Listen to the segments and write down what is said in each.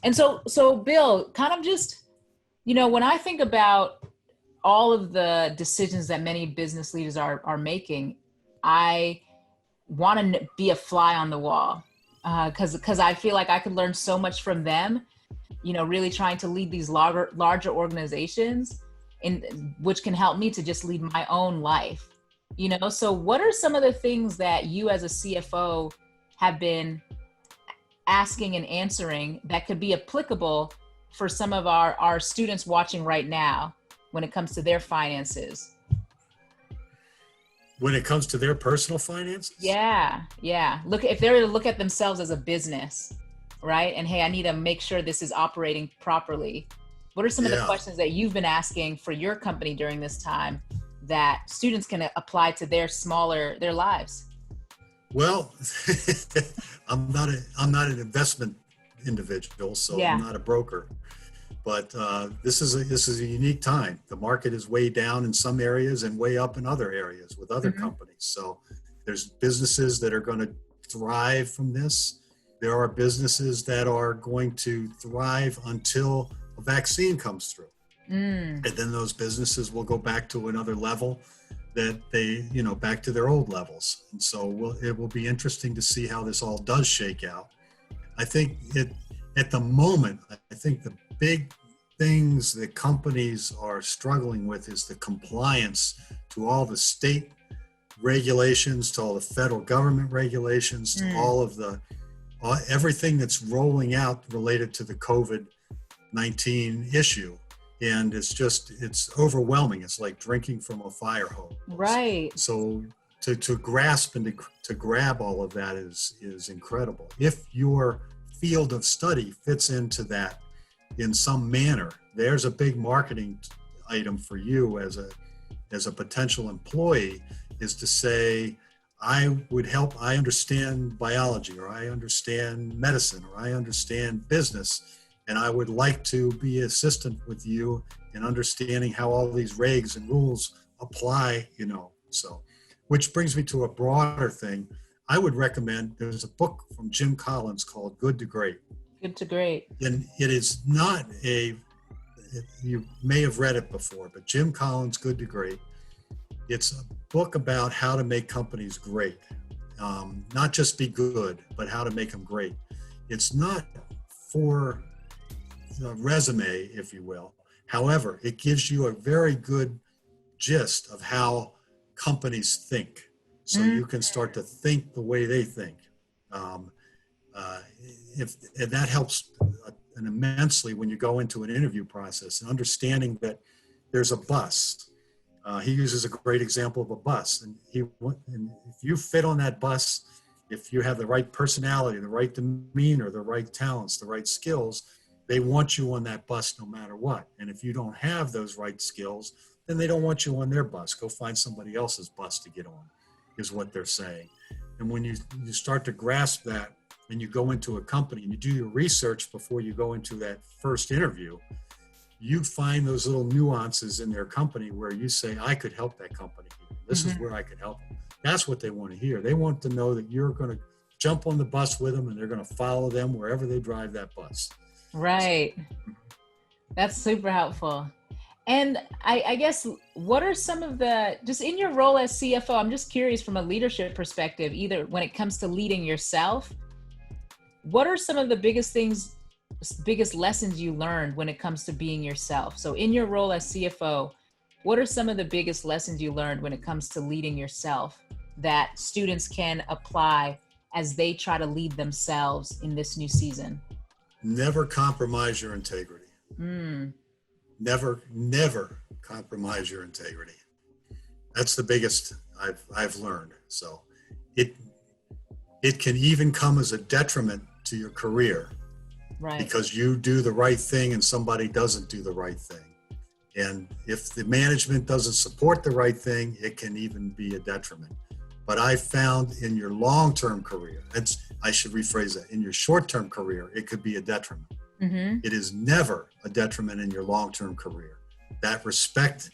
And so Bill, kind of just, when I think about all of the decisions that many business leaders are making, I want to be a fly on the wall, because I feel like I could learn so much from them. Really trying to lead these larger organizations, in which can help me to just lead my own life. So what are some of the things that you as a CFO have been asking and answering that could be applicable for some of our students watching right now when it comes to their finances? When it comes to their personal finances? Yeah. Look, if they were to look at themselves as a business, right? And hey, I need to make sure this is operating properly. What are some of the Yeah. questions that you've been asking for your company during this time that students can apply to their lives? Well, I'm not an investment individual, so I'm Yeah. not a broker. But this is a unique time. The market is way down in some areas and way up in other areas with other Mm-hmm. companies. So there's businesses that are going to thrive from this. There are businesses that are going to thrive until a vaccine comes through. Mm. And then those businesses will go back to another level that they, back to their old levels. And so it will be interesting to see how this all does shake out. I think at the moment, I think the big things that companies are struggling with is the compliance to all the state regulations, to all the federal government regulations, to all of everything that's rolling out related to the COVID-19 issue. And it's overwhelming. It's like drinking from a fire hose. Right. So to grasp and to grab all of that is incredible. If your field of study fits into that in some manner, there's a big marketing item for you as a potential employee, is to say, I understand biology, or I understand medicine, or I understand business, and I would like to be assistant with you in understanding how all these regs and rules apply, so, which brings me to a broader thing. I would recommend, there's a book from Jim Collins called Good to Great. Good to Great. And it is not you may have read it before, but Jim Collins, Good to Great, it's a book about how to make companies great. Not just be good, but how to make them great. It's not for the resume, if you will. However, it gives you a very good gist of how companies think. So you can start to think the way they think. And that helps immensely when you go into an interview process, and understanding that there's a bus. He uses a great example of a bus, and if you fit on that bus, if you have the right personality, the right demeanor, the right talents, the right skills, they want you on that bus no matter what. And if you don't have those right skills, then they don't want you on their bus. Go find somebody else's bus to get on, is what they're saying. And when you start to grasp that, and you go into a company and you do your research before you go into that first interview, you find those little nuances in their company where you say, I could help that company. This is where I could help them. That's what they want to hear. They want to know that you're going to jump on the bus with them, and they're going to follow them wherever they drive that bus. Right. That's super helpful. And I guess, what are some of just in your role as CFO, I'm just curious from a leadership perspective, either when it comes to leading yourself, what are some of the biggest lessons you learned when it comes to being yourself? So in your role as CFO, what are some of the biggest lessons you learned when it comes to leading yourself that students can apply as they try to lead themselves in this new season? Never compromise your integrity. Never compromise your integrity. That's the biggest I've learned. So it can even come as a detriment to your career, right? Because you do the right thing and somebody doesn't do the right thing. And if the management doesn't support the right thing, it can even be a detriment. But I found in your long-term career, I should rephrase that, in your short-term career, it could be a detriment. It is never a detriment in your long-term career. That respect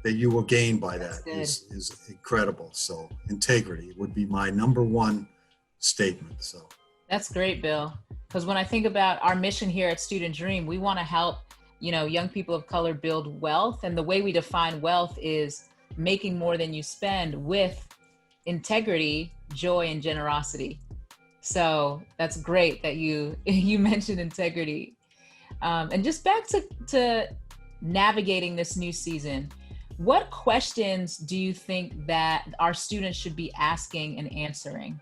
that you will gain by that is incredible. So integrity would be my number one statement. So That's great, Bill. Because when I think about our mission here at Student Dream, we want to help, young people of color build wealth. And the way we define wealth is making more than you spend with integrity, joy, and generosity. So that's great that you you mentioned integrity. And just back to navigating this new season, what questions do you think that our students should be asking and answering?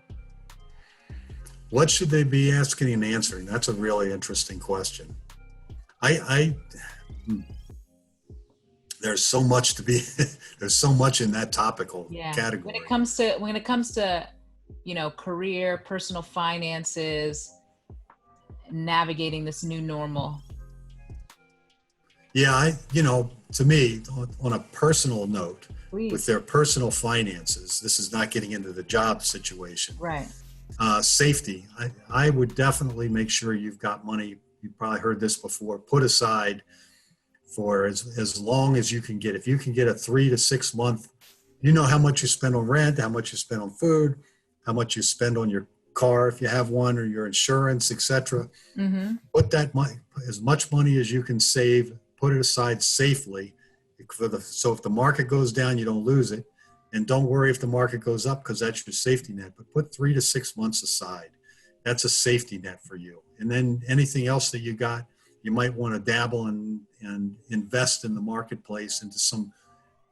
What should they be asking and answering? That's a really interesting question. I there's so much to be there's so much in that topical Yeah. category. When it comes to career, personal finances, navigating this new normal. Yeah, to me, on a personal note, with Please. their personal finances, this is not getting into the job situation. Right. Safety. I would definitely make sure you've got money. You probably heard this before. Put aside for as long as you can get. If you can get a 3 to 6 month, you know how much you spend on rent, how much you spend on food, how much you spend on your car if you have one, or your insurance, etc. Mm-hmm. Put that money, as much money as you can save, put it aside safely. So if the market goes down, you don't lose it. And don't worry if the market goes up, because that's your safety net. But put 3 to 6 months aside. That's a safety net for you. And then anything else that you got, you might want to dabble and invest in the marketplace into some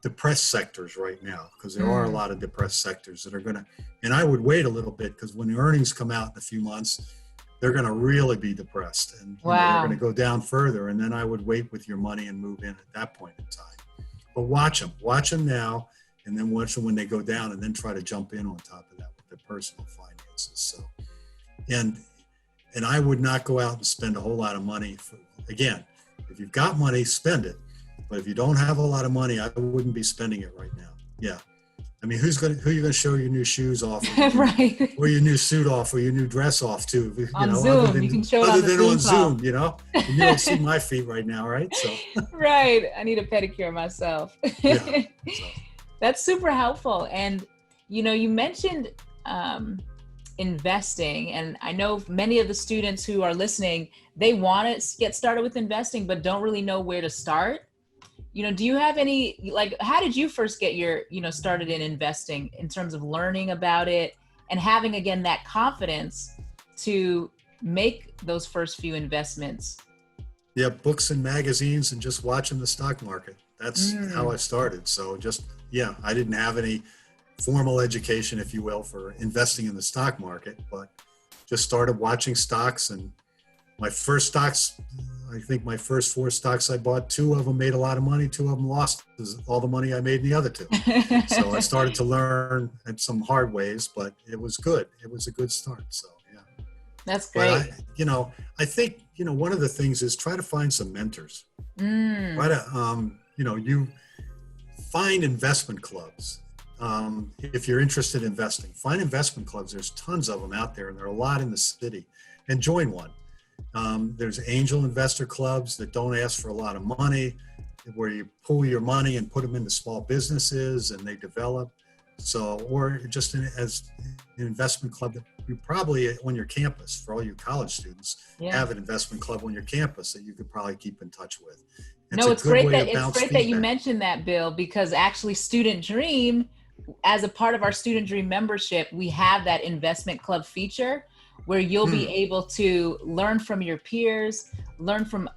depressed sectors right now, because there are a lot of depressed sectors that are going to, and I would wait a little bit, because when the earnings come out in a few months, they're going to really be depressed, and they're going to go down further. And then I would wait with your money and move in at that point in time. But watch them now, and then watch them when they go down, and then try to jump in on top of that with their personal finances. So, and I would not go out and spend a whole lot of money. Again, if you've got money, spend it. But if you don't have a lot of money, I wouldn't be spending it right now. Yeah. I mean, who are you going to show your new shoes off? Right. Or your new suit off, or your new dress off to? On Zoom, you can show it on the Zoom call. Zoom, And you don't see my feet right now, right? So. Right. I need a pedicure myself. Yeah. So. That's super helpful. And, you mentioned investing. And I know many of the students who are listening, they want to get started with investing, but don't really know where to start. Do you have any, how did you first get your, started in investing in terms of learning about it and having, again, that confidence to make those first few investments? Yeah, books and magazines and just watching the stock market. That's how I started. So I didn't have any formal education, if you will, for investing in the stock market, but just started watching stocks. And my first stocks, I think my first 4 stocks I bought, 2 of them made a lot of money, 2 of them lost all the money I made in the other 2. So I started to learn in some hard ways, but it was good. It was a good start. So yeah. That's great. But I think, one of the things is try to find some mentors. Try to, you find investment clubs. If you're interested in investing, find investment clubs. There's tons of them out there, and there are a lot in the city, and join one. There's angel investor clubs that don't ask for a lot of money, where you pool your money and put them into small businesses and they develop. So, or just as an investment club that you probably on your campus, for all you college students, have an investment club on your campus that you could probably keep in touch with. It's great that you mentioned that, Bill, because actually Student Dream, as a part of our Student Dream membership, we have that investment club feature where you'll be able to learn from your peers, learn from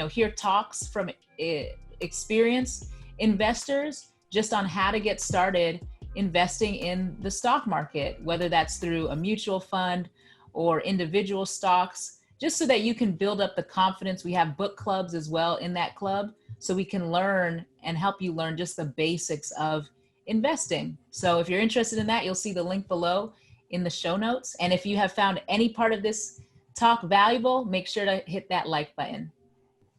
hear talks from experienced investors just on how to get started investing in the stock market, whether that's through a mutual fund or individual stocks, just so that you can build up the confidence. We have book clubs as well in that club, so we can learn and help you learn just the basics of investing. So if you're interested in that, you'll see the link below in the show notes. And if you have found any part of this talk valuable, make sure to hit that like button.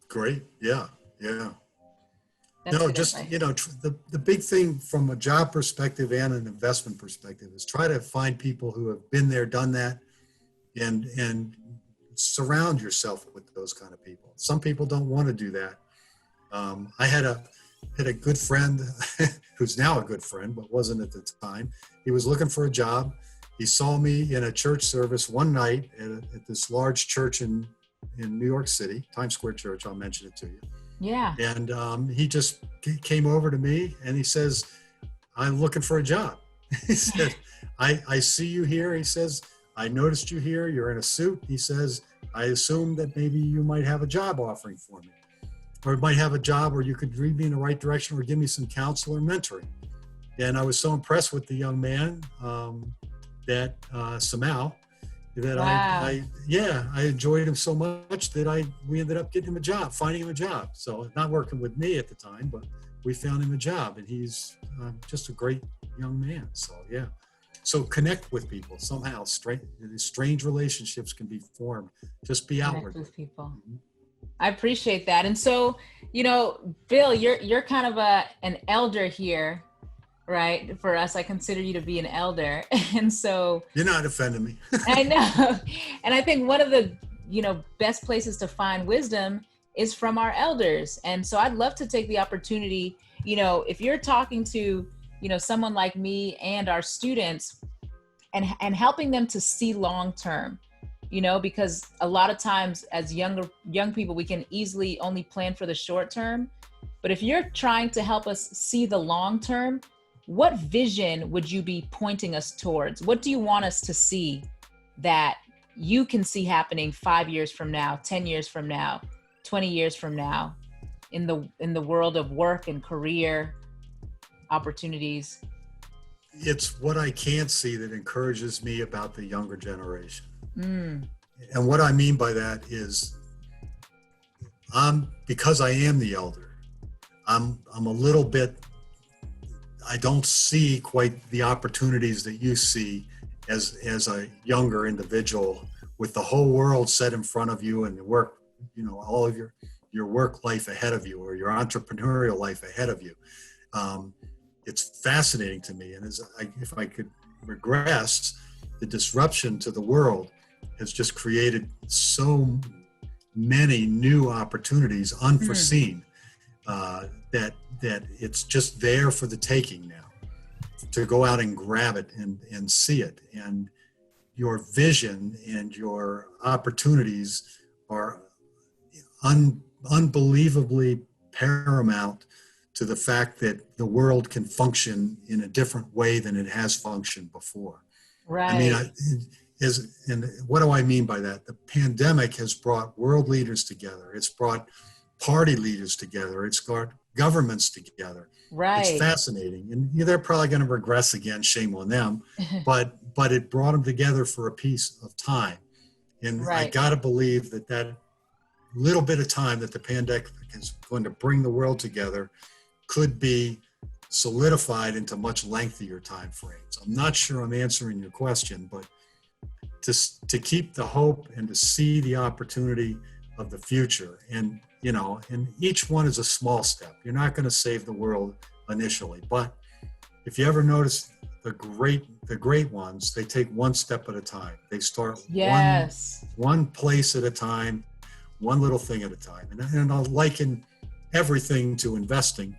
Great. Yeah. That's no, just, the big thing from a job perspective and an investment perspective is try to find people who have been there, done that, and surround yourself with those kind of people. Some people don't want to do that. I had a good friend who's now a good friend, but wasn't at the time. He was looking for a job. He saw me in a church service one night at this large church in New York City, Times Square Church. I'll mention it to you. Yeah. And he just came over to me and he says, I'm looking for a job. He said, I see you here. He says, I noticed you here. You're in a suit. He says, I assume that maybe you might have a job offering for me, or might have a job where you could lead me in the right direction or give me some counsel or mentoring. And I was so impressed with the young man that Samau, that Wow. I enjoyed him so much that we ended up getting him a job, finding him a job. So not working with me at the time, but we found him a job, and he's just a great young man. So yeah. So connect with people somehow. Strange relationships can be formed. Just be outward with people. I appreciate that. And so, Bill, you're kind of an elder here, right? For us, I consider you to be an elder. And so you're not offending me. I know. And I think one of the, best places to find wisdom is from our elders. And so I'd love to take the opportunity, if you're talking to, someone like me and our students and helping them to see long-term, because a lot of times as young people, we can easily only plan for the short term. But if you're trying to help us see the long term, what vision would you be pointing us towards? What do you want us to see that you can see happening 5 years from now, 10 years from now, 20 years from now in the world of work and career opportunities? It's what I can't see that encourages me about the younger generation. Mm. And what I mean by that is because I am the elder, I'm a little bit, I don't see quite the opportunities that you see as a younger individual with the whole world set in front of you and the work, all of your work life ahead of you or your entrepreneurial life ahead of you. It's fascinating to me. And if I could regress, the disruption to the world has just created so many new opportunities, unforeseen, that it's just there for the taking now, to go out and grab it and see it. And your vision and your opportunities are unbelievably paramount to the fact that the world can function in a different way than it has functioned before. Right. I mean, and what do I mean by that? The pandemic has brought world leaders together. It's brought party leaders together. It's brought governments together. Right. It's fascinating. And they're probably going to regress again, shame on them. But it brought them together for a piece of time. And right. I got to believe that little bit of time that the pandemic is going to bring the world together could be solidified into much lengthier time frames. I'm not sure I'm answering your question, but to keep the hope and to see the opportunity of the future, and and each one is a small step. You're not going to save the world initially, but if you ever notice the great ones, they take one step at a time. They start one place at a time, one little thing at a time. And I'll liken everything to investing.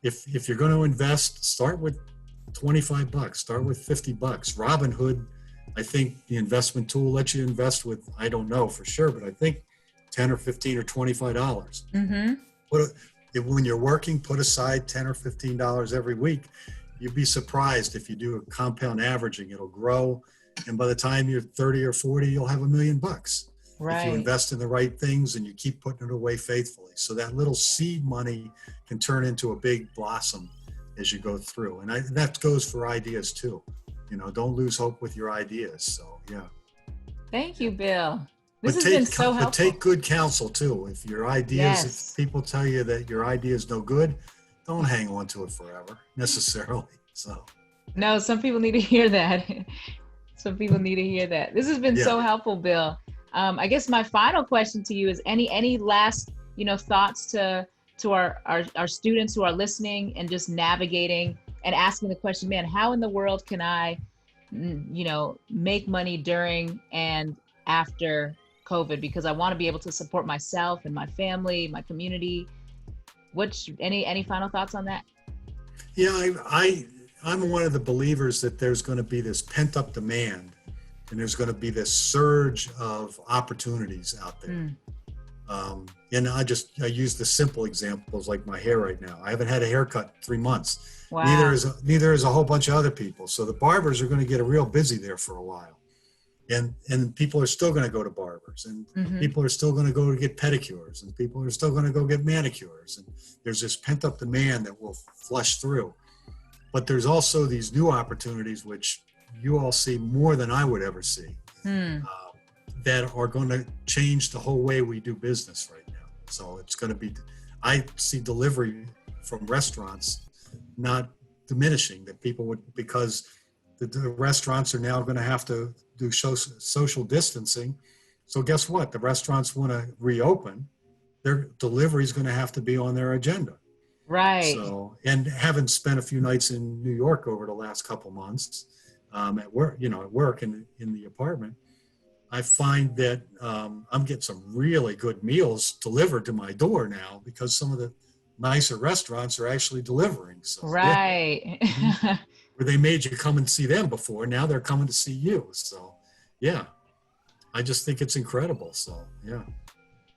If you're going to invest, start with $25, start with $50. Robinhood, I think the investment tool lets you invest with, I don't know for sure, but I think $10 or $15 or $25. Mm-hmm. When you're working, put aside $10 or $15 every week. You'd be surprised if you do a compound averaging, it'll grow. And by the time you're 30 or 40, you'll have $1 million. Right. If you invest in the right things and you keep putting it away faithfully. So that little seed money can turn into a big blossom as you go through. And that goes for ideas too. Don't lose hope with your ideas. So yeah. Thank you, Bill. This has been so helpful. But take good counsel too. If your ideas, if people tell you that your idea is no good, don't hang on to it forever necessarily. So. No, some people need to hear that. Some people need to hear that. This has been so helpful, Bill. I guess my final question to you is any last, thoughts to our students who are listening and just navigating and asking the question, man, how in the world can I, make money during and after COVID? Because I want to be able to support myself and my family, my community. Any final thoughts on that? Yeah, I'm one of the believers that there's going to be this pent up demand, and there's going to be this surge of opportunities out there. And I use the simple examples like my hair right now. I haven't had a haircut in 3 months. Wow. Neither is a whole bunch of other people. So the barbers are going to get real busy there for a while. And people are still going to go to barbers, and people are still going to go to get pedicures, and people are still going to go get manicures. And there's this pent up demand that will flush through. But there's also these new opportunities, which you all see more than I would ever see, that are going to change the whole way we do business right now. So it's going to be, I see delivery from restaurants not diminishing, that people would, because the restaurants are now going to have to do social distancing. So guess what? The restaurants want to reopen. Their delivery is going to have to be on their agenda. Right. So, and having spent a few nights in New York over the last couple months at work, in the apartment, I find that I'm getting some really good meals delivered to my door now because some of the nicer restaurants are actually delivering. So, right. Yeah. Where they made you come and see them before, now they're coming to see you. So, yeah, I just think it's incredible. So, yeah.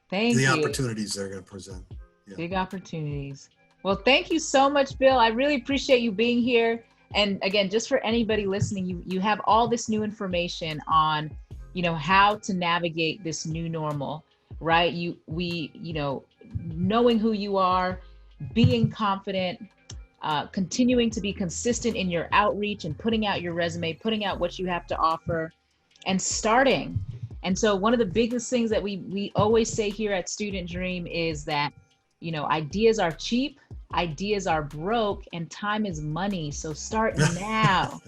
Thank you. The opportunities they're going to present. Yeah. Big opportunities. Well, thank you so much, Bill. I really appreciate you being here. And again, just for anybody listening, you have all this new information on, how to navigate this new normal, right? Knowing who you are, being confident, continuing to be consistent in your outreach and putting out your resume, putting out what you have to offer, and starting. And so one of the biggest things that we always say here at Student Dream is that, ideas are cheap, ideas are broke, and time is money. So start now.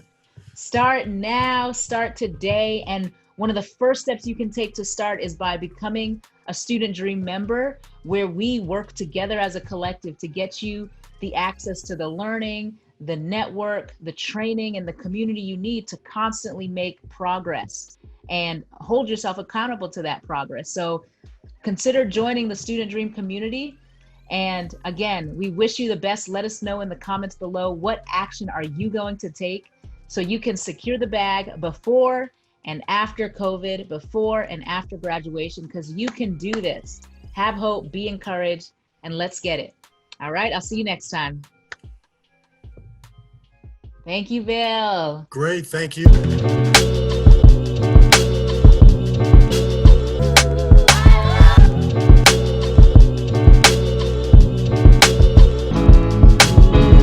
Start now, start today. And one of the first steps you can take to start is by becoming a Student Dream member, where we work together as a collective to get you the access to the learning, the network, the training, and the community you need to constantly make progress and hold yourself accountable to that progress. So consider joining the Student Dream community. And again, we wish you the best. Let us know in the comments below, what action are you going to take so you can secure the bag before and after COVID, before and after graduation, because you can do this. Have hope, be encouraged, and let's get it. All right, I'll see you next time. Thank you, Bill. Great, thank you.